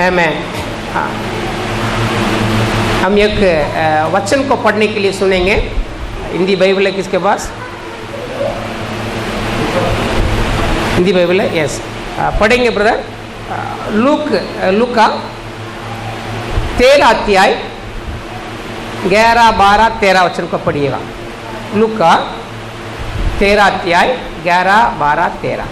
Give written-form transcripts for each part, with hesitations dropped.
आमेन। हाँ, हम एक वचन को पढ़ने के लिए सुनेंगे। हिंदी बाइबल है किसके पास? हिंदी बाइबल है? यस, पढ़ेंगे ब्रदर। लूका 13 अध्याय 11, 12, 13 वचन को पढ़िएगा। लूका 13 अध्याय 11, 12, 13।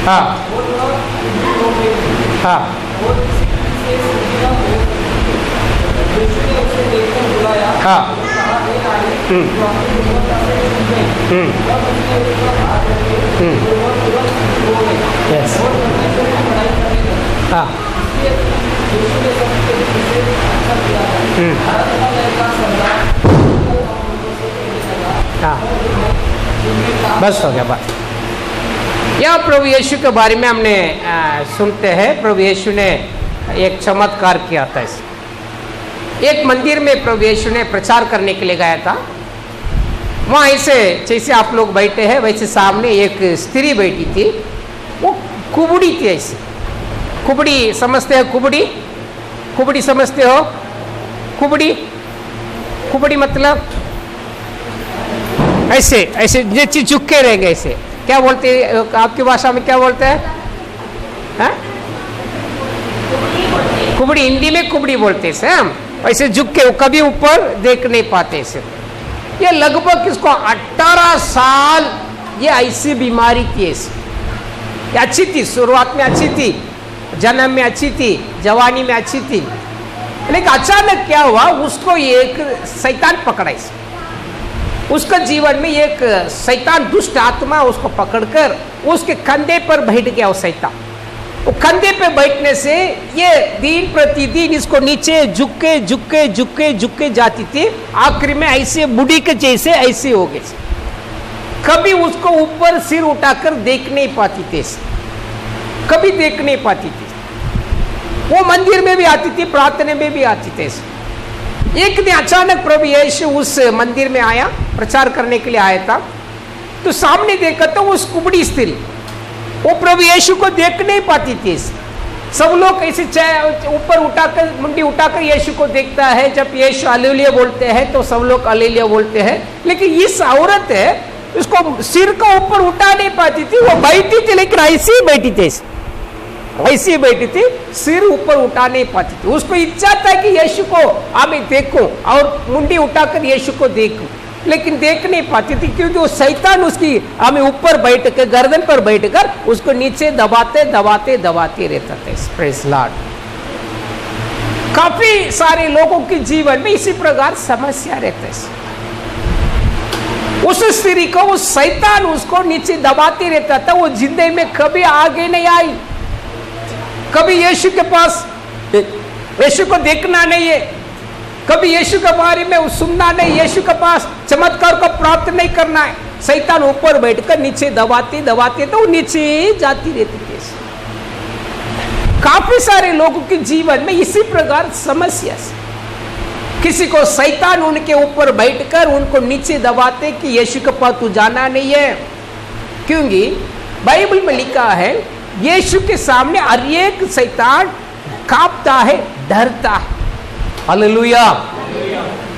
हाँ हाँ हाँ यस हाँ हाँ, बस हो गया बात। यह प्रभु यीशु के बारे में हमने सुनते हैं। प्रभु यीशु ने एक चमत्कार किया था। एक मंदिर में प्रभु यीशु ने प्रचार करने के लिए गया था। वहाँ ऐसे जैसे आप लोग बैठे हैं वैसे सामने एक स्त्री बैठी थी। वो कुबड़ी थी। ऐसे कुबड़ी समझते हो? कुबड़ी कुबड़ी समझते हो? कुबड़ी कुबड़ी मतलब ऐसे ऐसे नीचे झुक के रह गए। ऐसे क्या बोलते हैं आपकी भाषा में? क्या बोलते हैं? हाँ? कुबड़ी, हिंदी में कुबड़ी बोलते हैं। हम ऐसे झुक के, कभी ऊपर देख नहीं पाते ऐसे। ये लगभग इसको 18 साल ये ऐसी बीमारी थी। ऐसी ये अच्छी थी, शुरुआत में अच्छी थी, जन्म में अच्छी थी, जवानी में अच्छी थी, लेकिन अचानक क्या हुआ, उसको एक शैतान पकड़ा। उसका जीवन में एक शैतान, दुष्ट आत्मा उसको पकड़कर उसके कंधे पर बैठ गया। वो शैतान वो कंधे पे बैठने से ये दिन प्रतिदिन इसको नीचे झुके झुके झुके झुके जाती थी। आखिर में ऐसे बुढ़ी के जैसे ऐसे हो गए। कभी उसको ऊपर सिर उठाकर देख नहीं पाती थी, कभी देख नहीं पाती थी। वो मंदिर में भी आती थी, प्रार्थना में भी आती थी। एक दिन अचानक प्रभु यीशु उस मंदिर में आया, प्रचार करने के लिए आया था। तो सामने देखा तो उस कुबड़ी स्त्री, वो प्रभु यीशु को देख नहीं पाती थी। सब लोग ऐसे ऊपर उठाकर, मुंडी उठाकर यीशु को देखता है। जब यीशु हालेलुया बोलते हैं तो सब लोग हालेलुया बोलते हैं। लेकिन इस औरत है, उसको सिर को ऊपर उठा नहीं पाती थी। वो बैठी थी लेकिन ऐसी ही बैठी थी, ऐसी बैठी थी, सिर ऊपर उठा नहीं पाती थी। उसको इच्छा था कि यीशु को मैं देखूं और मुंडी उठाकर यीशु को देखूं, लेकिन देख नहीं पाती थी क्योंकि वो शैतान उसकी ऊपर बैठ कर, गर्दन पर बैठकर उसको नीचे दबाते दबाते दबाते रहता था। Praise Lord. काफी सारे लोगों के जीवन में इसी प्रकार समस्या रहता है। उस स्त्री को वो शैतान उसको नीचे दबाते रहता था। वो जिंदगी में कभी आगे नहीं आई, कभी यीशु के पास, यीशु को देखना नहीं है, कभी यीशु के बारे में सुनना नहीं, यीशु के पास चमत्कार को प्राप्त नहीं करना है। शैतान ऊपर बैठकर नीचे दबाते दबाते तो नीचे जाती रहती थी। काफी सारे लोगों के जीवन में इसी प्रकार समस्या। किसी को शैतान उनके ऊपर बैठकर उनको नीचे दबाते कि यीशु के पास तू जाना नहीं है, क्योंकि बाइबल में लिखा है यीशु के सामने हर एक शैतान कांपता है, डरता है। हालेलुया।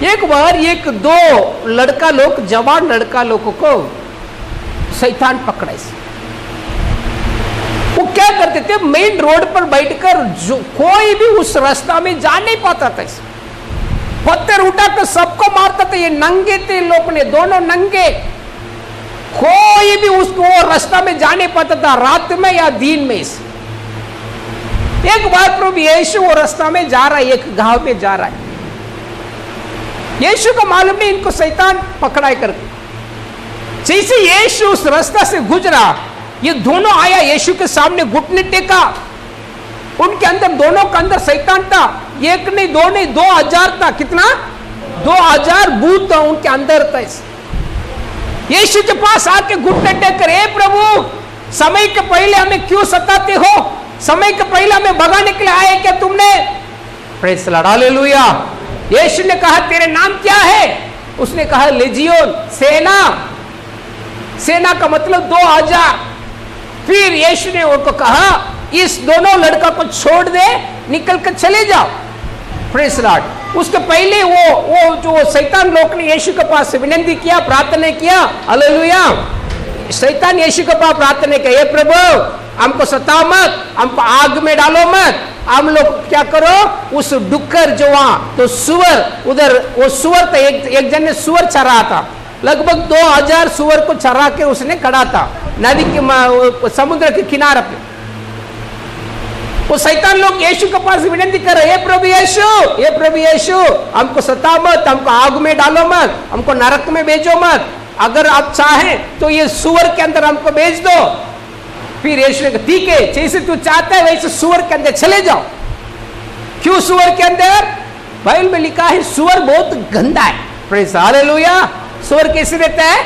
एक बार एक दो लड़का लोग, जवान लड़का लोगों को शैतान पकड़े। वो क्या करते थे, मेन रोड पर बैठकर जो कोई भी उस रास्ता में जा नहीं पाता था, पत्थर उठाकर सबको मारता था। ये नंगे थे लोग ने, दोनों नंगे, कोई भी उसको रास्ता में जाने पाता था, रात में या दिन में। एक बार प्रभु यीशु वो रास्ता में जा रहा है, एक गांव में जा रहा है। यीशु को मालूम नहीं इनको शैतान पकड़ाई करके। जैसे यीशु उस रास्ता से गुजरा, ये दोनों आया यीशु के सामने, घुटने टेका। उनके अंदर, दोनों के अंदर शैतान था। एक नहीं, दो नहीं, 2000 था। कितना? 2000 भूत था उनके अंदर था। यीशु के पास आके घुटने टेक कर, हे प्रभु, समय के पहले हमें क्यों सताते हो? समय के पहले हमें भगाने के लिए आए क्या तुमने? Praise the Lord, hallelujah. यीशु ने कहा तेरे नाम क्या है? उसने कहा लेजियोन, सेना। सेना का मतलब 2000। फिर यीशु ने उनको कहा इस दोनों लड़का को छोड़ दे, निकल कर चले जाओ। Praise the Lord. उसके पहले वो जो शैतान लोग ने यीशु के पास विनती किया, प्रार्थना किया, हालेलुया। शैतान यीशु के पास प्रार्थना किया, हे प्रभु हमको सताओ मत, हमको आग में डालो मत, हम लोग क्या करो, उस डुक्कर जो वहां तो सुअर उधर, वो सुअर था, एक जन ने सुअर चरा था, लगभग 2000 सुअर को चरा के उसने खड़ा था नदी के समुद्र के किनारे पे। वो शैतान लोग यीशु के पास विनती कर रहे, हे प्रभु यीशु हमको सताओ मत, हमको आग में डालो मत, हमको नरक में भेजो मत, अगर आप चाहें तो ये सुअर के अंदर हमको भेज दो। फिर यीशु ने कहा ठीक है, जैसे तू चाहता है वैसे सुअर के अंदर चले जाओ। क्यों सुअर के अंदर? बाइबल में लिखा है सुअर बहुत गंदा है। Praise hallelujah. सुअर कैसे रहता है?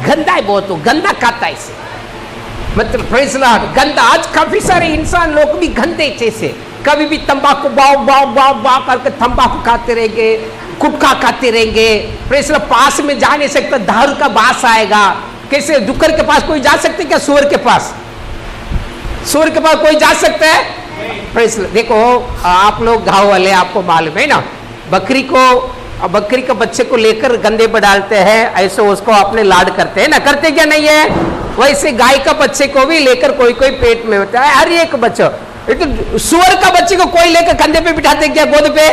गंदा है बहुत, गंदा खाता है इसे, मतलब प्रेज़ लॉर्ड, गंदा। आज काफी सारे इंसान लोग भी गंदे जैसे, कभी भी तंबाकू बाव करके तंबाकू खाते रहेंगे, गुटखा खाते रहेंगे। प्रेज़ लॉर्ड, पास में जा नहीं सकता, दारू का बास आएगा। कैसे डुक्कर के पास कोई जा सकते क्या? सुअर के पास, सुअर के पास कोई जा सकता है? Praise Lord. देखो आप लोग गाँव वाले, आपको मालूम है ना, बकरी के बच्चे को लेकर गंदे पर डालते हैं, ऐसे उसको अपने लाड करते हैं ना, करते क्या नहीं है? वैसे गाय का बच्चे को भी लेकर कोई पेट में होता है, हर एक बच्चा। तो सुअर का बच्चे को कोई लेकर कंधे पे बिठाते क्या? गोद पे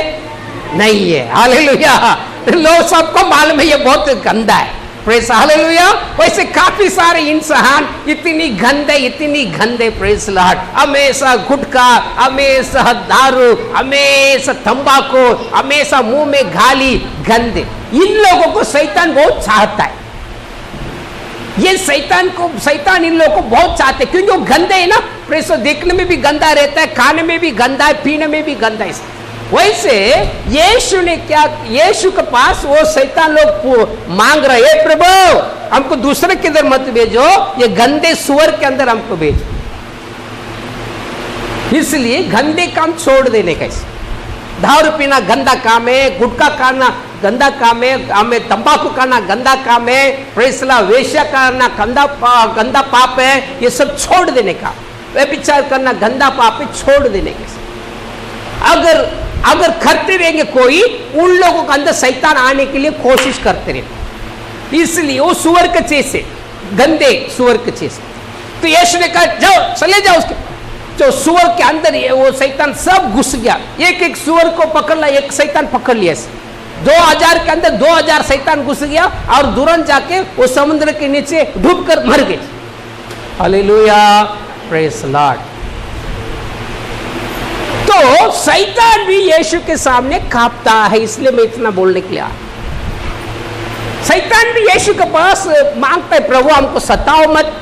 नहीं है। हालेलुया। लोग सबको मालूम है ये बहुत गंदा है। Praise hallelujah. वैसे काफी सारे इंसान इतनी गंदे प्रेज़ लॉर्ड, हमेशा गुटखा, हमेशा दारू, हमेशा तंबाकू, हमेशा मुंह में गाली, गंदे। इन लोगों को शैतान बहुत चाहता है। ये शैतान इन लोगों को बहुत चाहते हैं, क्योंकि वो गंदे है ना। प्रेज़, देखने में भी गंदा रहता है, खाने में भी गंदा है, पीने में भी गंदा है। वैसे यीशु ने क्या, यीशु के पास वो शैतान लोग मांग रहे, हे प्रभु हमको दूसरे के अंदर मत भेजो, ये गंदे सुअर के अंदर हमको भेजो। इसलिए गंदे काम छोड़ देने का, दारू पीना गंदा काम है, गुटखा खाना गंदा काम है, हमें तंबाकू खाना गंदा काम है, प्रेज़ लॉर्ड, वेश्या करना गंदा पाप है, ये सब छोड़ देने का। व्यभिचार करना गंदा पाप है, छोड़ देने का। अगर करते रहेंगे कोई, उन लोगों के अंदर शैतान आने के लिए कोशिश करते रहे। इसलिए वो सुअर के जैसे, गंदे सुअर के जैसे। तो यीशु ने कहा जाओ, चले जाओ उसके। जो सुअर के अंदर वो शैतान सब घुस गया, एक सुअर को पकड़ लिया, एक शैतान पकड़ लिया। 2000 के अंदर 2000 शैतान घुस गया और तुरंत जाके वो समुद्र के नीचे डूब कर मर गए। Hallelujah, praise Lord. तो शैतान भी यीशु के सामने कांपता है, इसलिए मैं इतना बोलने के लिए आया। शैतान भी यीशु के पास मांगता है, प्रभु हमको सताओ मत,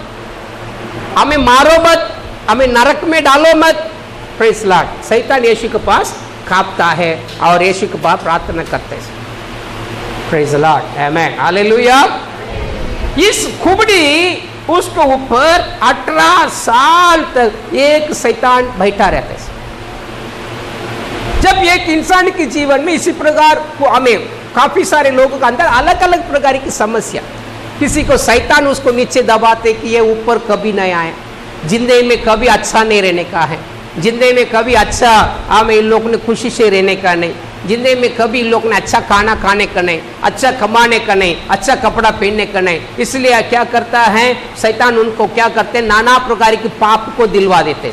हमें मारो मत, हमें नरक में डालो मत। Praise Lord. शैतान यीशु के पास कांपता है और यीशु के पास प्रार्थना करते हैं। प्रेज़ लॉर्ड, आमेन, हालेलुया। इस कुबड़ी उसके ऊपर 18 साल तक एक शैतान बैठा रहता है। जब एक इंसान के जीवन में इसी प्रकार को, हमें काफी सारे लोगों के अंदर अलग अलग प्रकार की समस्या, किसी को शैतान उसको नीचे दबाते कि ये ऊपर कभी नहीं आए, जिंदगी में कभी अच्छा नहीं रहने का है, जिंदगी में कभी अच्छा हमें इन लोगों ने खुशी से रहने का नहीं, जिंदगी में कभी इन लोग ने अच्छा खाना खाने का नहीं, अच्छा कमाने का नहीं, अच्छा कपड़ा पहनने का नहीं। इसलिए क्या करता है शैतान, उनको क्या करते हैं, नाना प्रकार के पाप को दिलवा देते।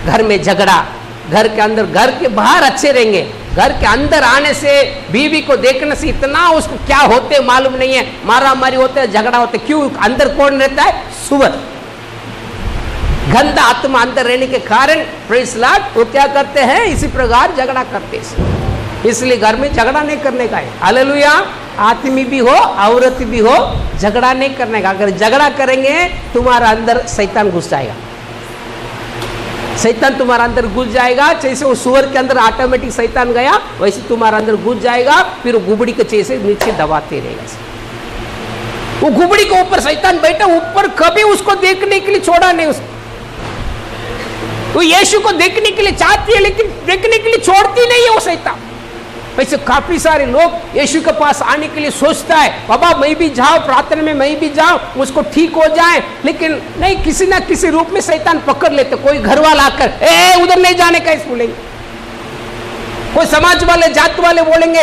घर में झगड़ा, घर के अंदर, घर के बाहर अच्छे रहेंगे, घर के अंदर आने से, बीवी को देखने से इतना उसको क्या होते मालूम नहीं है, मारा मारी होते हैं, झगड़ा होते। क्यों? अंदर कौन रहता है? सुअर, गंदा आत्मा अंदर रहने के कारण। प्रेज़ लॉर्ड, वो क्या करते हैं, इसी प्रकार झगड़ा करते हैं। इसलिए घर में झगड़ा नहीं करने का है। हालेलुया। आदमी भी हो, औरत भी हो, झगड़ा नहीं करने का। अगर झगड़ा करेंगे तुम्हारा अंदर शैतान घुस जाएगा, शैतान तुम्हारा अंदर घुस जाएगा। जैसे वो सुअर के अंदर ऑटोमेटिक शैतान गया, वैसे तुम्हारा अंदर घुस जाएगा। फिर वो गुबड़ी के जैसे नीचे दबाते रहेगा। वो गुबड़ी के ऊपर शैतान बैठा, ऊपर कभी उसको देखने के लिए छोड़ा नहीं। वो यीशु को देखने के लिए चाहती है, लेकिन देखने के लिए छोड़ती नहीं है वो शैतान। वैसे काफी सारे लोग यीशु के पास आने के लिए सोचता है, बाबा मैं भी जाऊं प्रार्थना में, मैं भी जाऊं, मुझको ठीक हो जाए, लेकिन नहीं, किसी ना किसी रूप में शैतान पकड़ लेते। कोई घर वाला आकर उधर नहीं जाने का इस बोलेंगे, कोई समाज वाले जात वाले बोलेंगे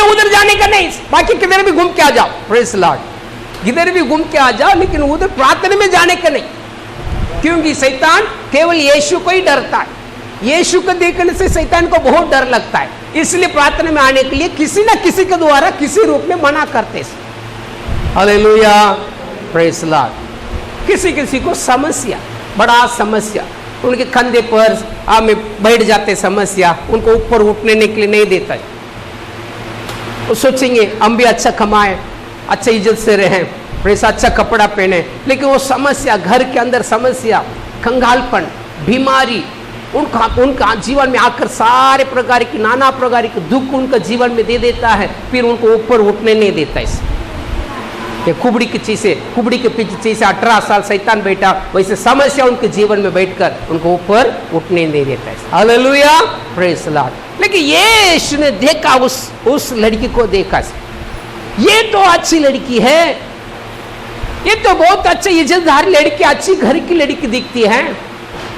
उधर जाने का नहीं, बाकी किधर भी घूम के आ जाओ, प्रेज लॉर्ड, किधर भी घूम के आ जाओ, लेकिन उधर प्रार्थना में जाने का नहीं। क्योंकि शैतान केवल यीशु को ही डरता है। यीशु को देखने से शैतान को बहुत डर लगता है, इसलिए प्रार्थना में आने के लिए किसी न किसी के द्वारा किसी रूप में मना करते हैं। Hallelujah, praise Lord. किसी किसी को समस्या, बड़ा समस्या, उनके कंधे पर में बैठ जाते समस्या, उनको ऊपर उठने के लिए नहीं देता है। वो सोचेंगे हम भी अच्छा कमाए, अच्छा इज्जत से रहें, प्रेस अच्छा कपड़ा पहने, लेकिन वो समस्या, घर के अंदर समस्या, कंगालपन, बीमारी उनका जीवन में आकर सारे प्रकार की, नाना प्रकार के दुख उनका जीवन में दे देता है, फिर उनको ऊपर उठने नहीं देता। इस ये कुबड़ी की चीजें, कुबड़ी के पीछे चीजें 18 साल शैतान बैठा, वैसे समस्या उनके जीवन में बैठकर उनको ऊपर उठने नहीं देता है। Hallelujah, praise Lord. लेकिन यीशु ने देखा, उस लड़की को देखा, ये तो अच्छी लड़की है, ये तो बहुत अच्छी इज्जतदार लड़की, अच्छी घर की लड़की दिखती है,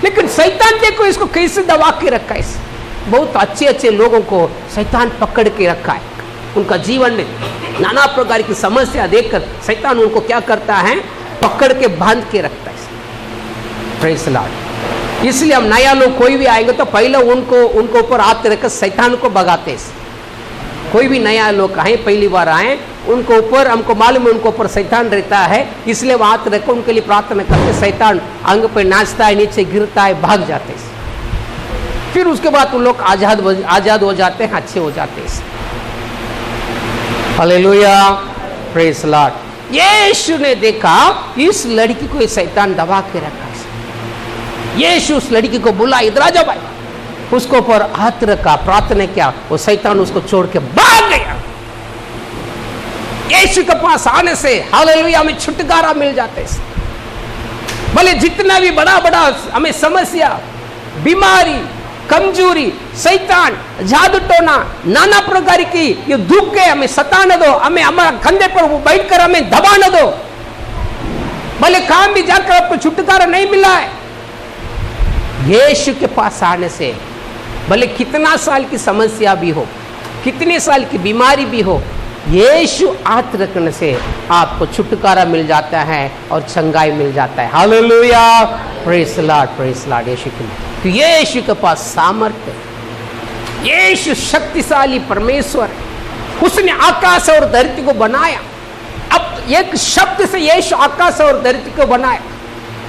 लेकिन शैतान देखो इसको कैसे दबा के रखा है। बहुत अच्छे अच्छे लोगों को शैतान पकड़ के रखा है, उनका जीवन में नाना प्रकार की समस्या देखकर शैतान उनको क्या करता है, पकड़ के बांध के रखता है। Praise Lord. इसलिए हम नया लोग कोई भी आएंगे तो पहले उनको ऊपर हाथ रखकर शैतान को भगाते हैं। कोई भी नया लोग आए, पहली बार आए, उनको ऊपर, हमको मालूम है उनको ऊपर शैतान रहता है, इसलिए वो हाथ रखकर उनके लिए प्रार्थना करते। शैतान अंग पे नाचता है, नीचे गिरता है, भाग जाते हैं। फिर उसके बाद उन लोग आजाद हो जाते हैं, अच्छे हो जाते हैं। Hallelujah, praise Lord. यीशु ने देखा इस लड़की को शैतान दबा के रखा है। यीशु उस लड़की को बुला, इधर आ जाओ भाई, उसको ऊपर हाथ रखा, प्रार्थना किया, वो शैतान उसको छोड़ के भाग गया। यीशु के पास आने से हालेलुया हमें छुटकारा मिल जाता है। भले जितना भी बड़ा बड़ा हमें समस्या, बीमारी, कमजोरी, शैतान, जादू टोना, नाना प्रकार की ये दुख के हमें सताने दो, हमें हमारे कंधे पर वो बैठकर हमें दबाने दो। भले काम भी जाकर आपको छुटकारा नहीं मिला है, यीशु के पास आने से भले कितना साल की समस्या भी हो, कितने साल की बीमारी भी हो, यीशु हाथ रखने से आपको छुटकारा मिल जाता है और चंगाई मिल जाता है। Hallelujah, praise Lord, praise Lord. यीशु के पास सामर्थ्य है, यीशु शक्तिशाली परमेश्वर है। उसने आकाश और धरती को बनाया, अब एक शब्द से यीशु आकाश और धरती को बनाया।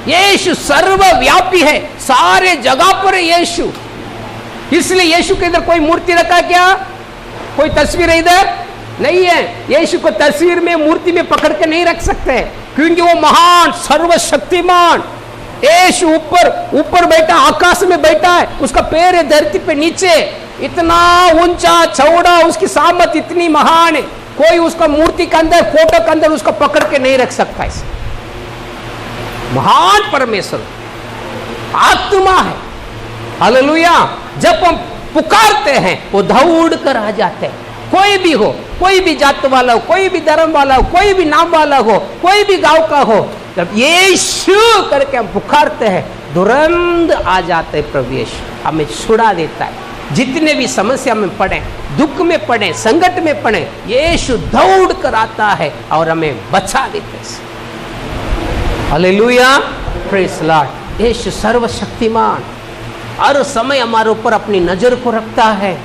यीशु सर्वव्यापी है, सारे जगह पर है यीशु। इसलिए यीशु के इधर कोई मूर्ति रखा क्या, कोई तस्वीर इधर नहीं है। यीशु को तस्वीर में, मूर्ति में पकड़ के नहीं रख सकते, क्योंकि वो महान, सर्वशक्तिमान यीशु ऊपर बैठा, आकाश में बैठा है, उसका पैर है धरती पे नीचे, इतना ऊंचा चौड़ा, उसकी सामत इतनी महान है, कोई उसका मूर्ति के अंदर, फोटो के अंदर उसको पकड़ के नहीं रख सकता। इसे महान परमेश्वर आत्मा है। हालेलुया। जब हम पुकारते हैं वो दौड़ कर आ जाते हैं। कोई भी हो, कोई भी जात वाला हो, कोई भी धर्म वाला हो, कोई भी नाम वाला हो, कोई भी गांव का हो, जब यीशु करके हम पुकारते हैं तुरंत आ जाते हैं। प्रभु यीशु हमें छुड़ा देता है। जितने भी समस्या में पड़े, दुख में पड़े, संकट में पड़े, यीशु दौड़ कर आता है और हमें बचा देते हैं। Hallelujah, praise Lord. यीशु सर्वशक्तिमान, हर समय हमारे ऊपर अपनी नजर को रखता है।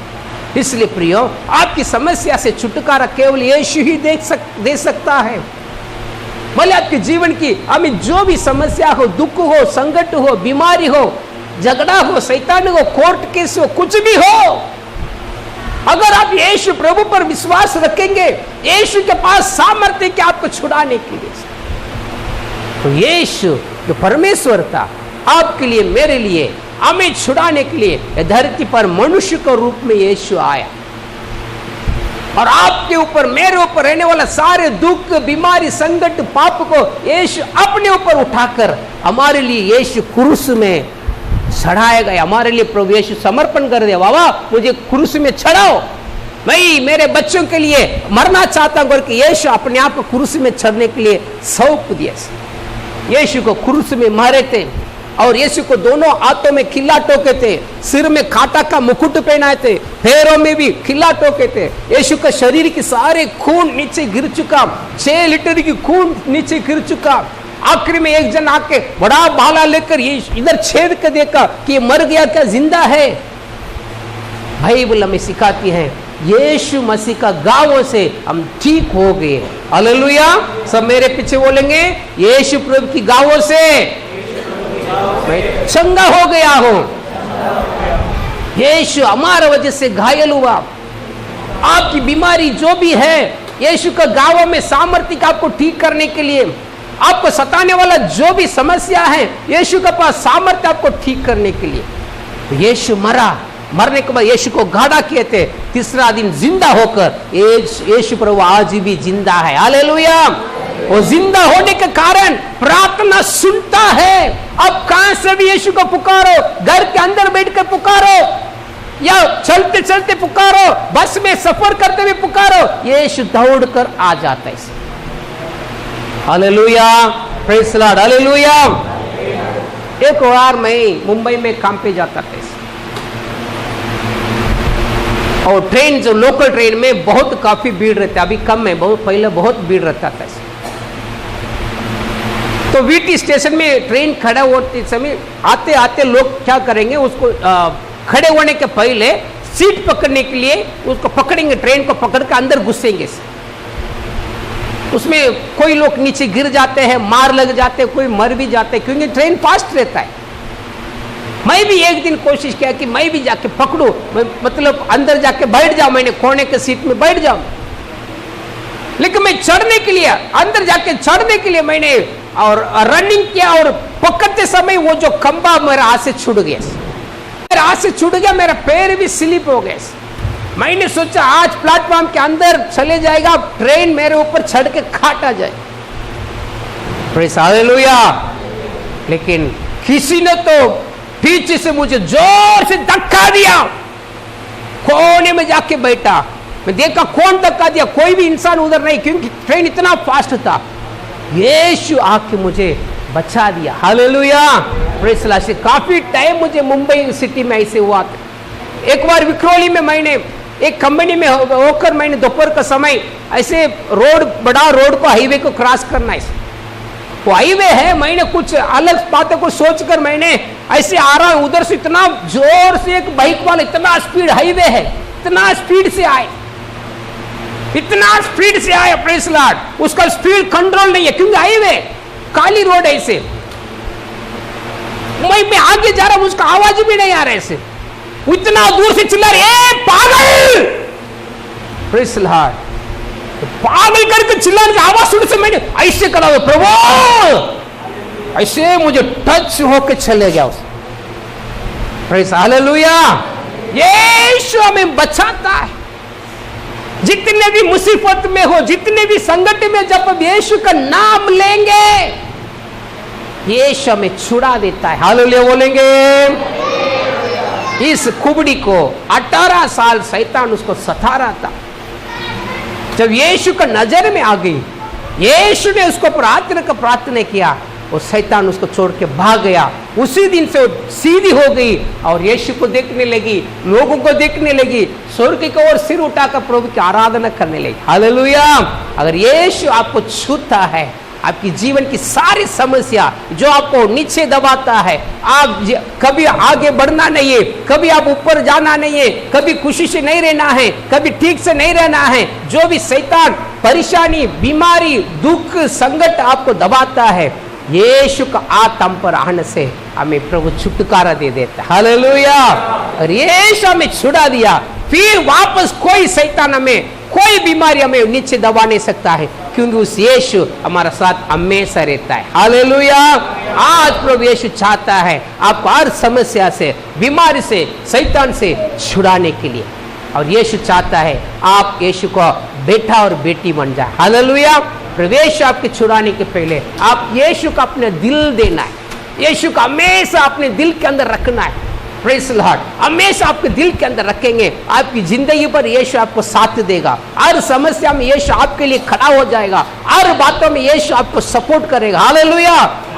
इसलिए प्रियो, आपकी समस्या से छुटकारा केवल यीशु ही दे सकता है। भले आपके जीवन की हमें जो भी समस्या हो, दुख हो, संकट हो, बीमारी हो, झगड़ा हो, शैतान हो, कोर्ट केस हो, कुछ भी हो, अगर आप यीशु प्रभु पर विश्वास रखेंगे, यीशु के पास सामर्थ्य कि आपको छुड़ाने के लिए। तो यीशु जो परमेश्वर था, आपके लिए, मेरे लिए, हमें छुड़ाने के लिए धरती पर मनुष्य के रूप में यीशु आया और आपके ऊपर, मेरे ऊपर रहने वाला सारे दुख, बीमारी, संकट, पाप को यीशु अपने ऊपर उठाकर हमारे लिए यीशु क्रूस में चढ़ाया गया। हमारे लिए प्रभु यीशु समर्पण कर दिया, बाबा मुझे क्रूस में चढ़ाओ, मैं मेरे बच्चों के लिए मरना चाहता हूं करके यीशु अपने आप को क्रूस में चढ़ने के लिए सौंप दिया। यीशु को क्रूस में मारे थे और यीशु को दोनों हाथों में खिल्ला टोके थे, सिर में कांटा का मुकुट पहनाए थे, पैरों में भी खिल्ला टोके थे। यीशु का शरीर के सारे खून नीचे गिर चुका, 6 लीटर की खून नीचे गिर चुका। आखिर में एक जन आके बड़ा भाला लेकर ये इधर छेद कर देखा कि ये मर गया क्या जिंदा है। बाइबल हमें सिखाती है यीशु मसीह का गावों से हम ठीक हो गए। हालेलुया, सब मेरे पीछे बोलेंगे, यीशु प्रभु की गावों से मैं चंगा हो गया हूं। यीशु हमारे वजह से घायल हुआ। आपकी बीमारी जो भी है, यीशु का गावों में सामर्थ्य आपको ठीक करने के लिए, आपको सताने वाला जो भी समस्या है, यीशु के पास सामर्थ्य आपको ठीक करने के लिए। तो यीशु मरा, मरने के बाद यीशु को गाड़ा किए थे, तीसरा दिन जिंदा होकर यीशु प्रभु आज भी जिंदा है। हालेलुया, वो जिंदा होने के कारण प्रार्थना सुनता है। अब कहां से भी यीशु को पुकारो, घर के अंदर बैठकर पुकारो या चलते चलते पुकारो, बस में सफर करते हुए पुकारो, यीशु दौड़कर आ जाता है। Hallelujah, praise the Lord, hallelujah. एक बार मैं मुंबई में काम पे जाता था और ट्रेन, जो लोकल ट्रेन में बहुत काफी भीड़ रहता है, अभी कम है, बहुत पहले बहुत भीड़ रहता था। तो वीटी स्टेशन में ट्रेन खड़ा होते समय आते आते लोग क्या करेंगे, उसको खड़े होने के पहले सीट पकड़ने के लिए उसको पकड़ेंगे, ट्रेन को पकड़ कर अंदर घुसेंगे। उसमें कोई लोग नीचे गिर जाते हैं, मार लग जाते हैं, कोई मर भी जाते हैं, क्योंकि ट्रेन फास्ट रहता है। मैं भी एक दिन कोशिश किया कि मैं भी जाके पकड़ूं, मतलब अंदर जाके बैठ जाऊं, मैंने कोने के सीट में बैठ जाऊं। लेकिन मैं चढ़ने के लिए, अंदर जाके चढ़ने के लिए मैंने और रनिंग किया और पकड़ते समय वो जो खंबा मेरा हाथ से छूट गया, मेरा हाथ से छूट गया, मेरा पैर भी स्लिप हो गया। मैंने सोचा आज प्लेटफॉर्म के अंदर चले जाएगा, ट्रेन मेरे ऊपर चढ़ के काटा जाए। Praise hallelujah. लेकिन किसी ने तो पीछे से मुझे जोर से धक्का दिया, कोने में जाके बैठा। मैं देखा कौन धक्का दिया, कोई भी इंसान उधर नहीं, क्योंकि ट्रेन इतना फास्ट था। यीशु आके मुझे बचा दिया। Hallelujah, praise the Lord. काफी टाइम मुझे मुंबई सिटी में ऐसे हुआ था। एक बार विक्रोली में मैंने एक कंपनी में होकर मैंने दोपहर का समय ऐसे रोड, बड़ा रोड को, हाईवे को क्रॉस करना है। वो हाईवे है, मैंने कुछ अलग बातों को सोचकर मैंने ऐसे आ रहा हूं, उधर से इतना जोर से एक बाइक वाला, इतना स्पीड, हाईवे है, इतना स्पीड से आए, इतना स्पीड से आए, प्रेज़ द लॉर्ड। उसका स्पीड कंट्रोल नहीं है, क्योंकि हाईवे काली रोड है। ऐसे मैं आगे जा रहा हूं, उसका आवाज भी नहीं आ रहा है। ऐसे इतना दूर से चिल्ला रहे, ए पागल, प्रेज़ द लॉर्ड। पागल करके चिल्लाने की आवाज सुनने से मैंने ऐसे करा, प्रभु, ऐसे मुझे टच होके चले गया उस। Praise hallelujah. यीशु हमें बचाता है। जितने भी मुसीबत में हो, जितने भी संकट में, जब हम यीशु का नाम लेंगे, यीशु हमें छुड़ा देता है। हालेलुया बोलेंगे। इस कुबड़ी को 18 साल शैतान उसको सता रहा था। जब यीशु का नजर में आ गई, यीशु ने उसको प्रार्थना किया और शैतान उसको छोड़ के भाग गया। उसी दिन से वो सीधी हो गई और यीशु को देखने लगी, लोगों को देखने लगी, स्वर्ग की ओर सिर उठाकर प्रभु की आराधना करने लगी। हालेलुया। अगर यीशु आपको छूता है, आपकी जीवन की सारी समस्या जो आपको नीचे दबाता है, आप कभी आगे बढ़ना नहीं है, कभी आप ऊपर जाना नहीं है, कभी खुशी से नहीं रहना है, कभी ठीक से नहीं रहना है, जो भी शैतान परेशानी, बीमारी, दुख, संकट आपको दबाता है, यीशु का आत्मा पर आने से हमें प्रभु छुटकारा दे देता है। हालेलुया। और यीशु हमें छुड़ा दिया, फिर वापस कोई शैतान हमें, कोई बीमारी हमें नीचे दबा नहीं सकता है, क्योंकि उस यीशु हमारा साथ हमेशा रहता है। हालेलुया। आज प्रभु यीशु चाहता है आपको हर समस्या से, बीमारी से, शैतान से छुड़ाने के लिए, और यीशु चाहता है आप यीशु को बेटा और बेटी बन जाए। हालेलुया। प्रवेश आपके छुड़ाने के पहले आप यीशु का अपना दिल देना है, यीशु को हमेशा अपने दिल के अंदर रखना है। प्रेज लॉर्ड, हमेशा आपके दिल के अंदर रखेंगे, आपकी जिंदगी पर यीशु आपको साथ देगा। हर समस्या में यीशु आपके लिए खड़ा हो जाएगा, हर बातों में यीशु आपको सपोर्ट करेगा। हालेलुया,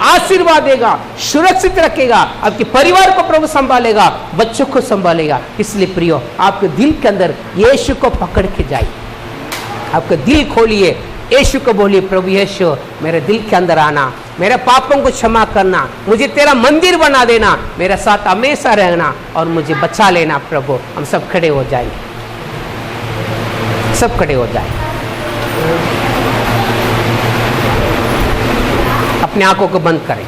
आशीर्वाद देगा, सुरक्षित रखेगा, आपके परिवार को प्रभु संभालेगा, बच्चों को संभालेगा। इसलिए प्रियो, आपके दिल के अंदर यीशु को पकड़ के जाइए, आपका दिल खोलिए, यीशु को बोलिए, प्रभु यीशु मेरे दिल के अंदर आना, मेरे पापों को क्षमा करना, मुझे तेरा मंदिर बना देना, मेरे साथ हमेशा रहना और मुझे बचा लेना। प्रभु, हम सब खड़े हो जाएंगे, सब खड़े हो जाए, अपने आंखों को बंद करें,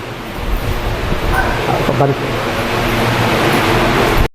आंखों को बंद करें।